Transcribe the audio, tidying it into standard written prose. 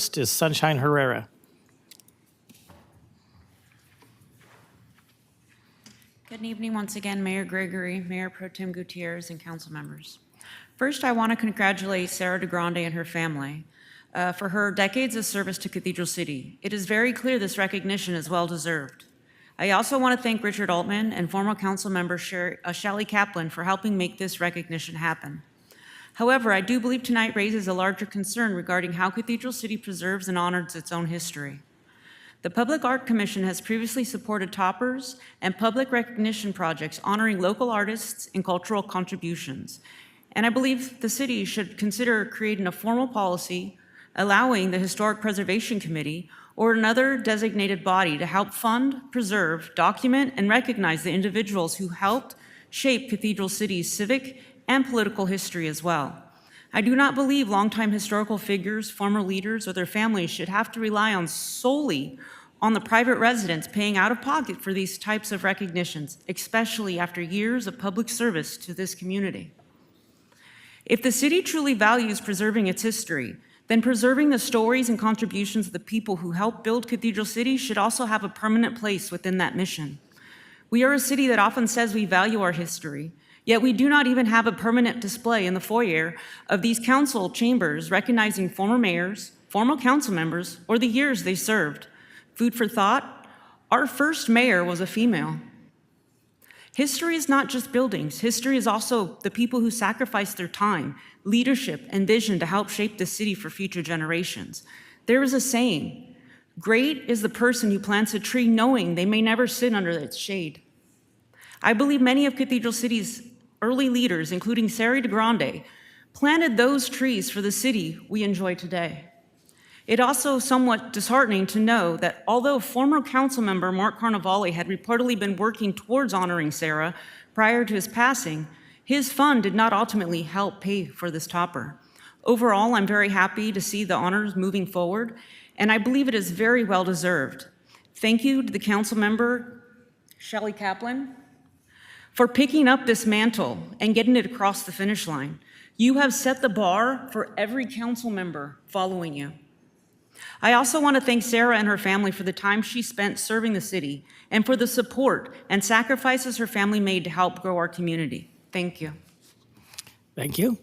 First is Sunshine Herrera. Good evening once again, Mayor Gregory, Mayor Pro Tem Gutierrez, and council members. First, I want to congratulate Sarah Grande and her family for her decades of service to Cathedral City. It is very clear this recognition is well-deserved. I also want to thank Richard Altman and former council member Shelley Kaplan for helping make this recognition happen. However, I do believe tonight raises a larger concern regarding how Cathedral City preserves and honors its own history. The Public Art Commission has previously supported toppers and public recognition projects honoring local artists and cultural contributions. And I believe the city should consider creating a formal policy allowing the Historic Preservation Committee or another designated body to help fund, preserve, document, and recognize the individuals who helped shape Cathedral City's civic and political history as well. I do not believe longtime historical figures, former leaders, or their families should have to rely solely on the private residents paying out of pocket for these types of recognitions, especially after years of public service to this community. If the city truly values preserving its history, then preserving the stories and contributions of the people who helped build Cathedral City should also have a permanent place within that mission. We are a city that often says we value our history, yet we do not even have a permanent display in the foyer of these council chambers recognizing former mayors, former council members, or the years they served. Food for thought, our first mayor was a female. History is not just buildings. History is also the people who sacrificed their time, leadership, and vision to help shape the city for future generations. There is a saying, great is the person who plants a tree knowing they may never sit under its shade. I believe many of Cathedral City's early leaders, including Sarah Grande, planted those trees for the city we enjoy today. It also somewhat disheartening to know that although former council member Mark Carnevale had reportedly been working towards honoring Sarah prior to his passing, his fund did not ultimately help pay for this topper. Overall, I'm very happy to see the honors moving forward, and I believe it is very well deserved. Thank you to the council member, Shelley Kaplan, for picking up this mantle and getting it across the finish line. You have set the bar for every council member following you. I also want to thank Sarah and her family for the time she spent serving the city and for the support and sacrifices her family made to help grow our community. Thank you. Thank you.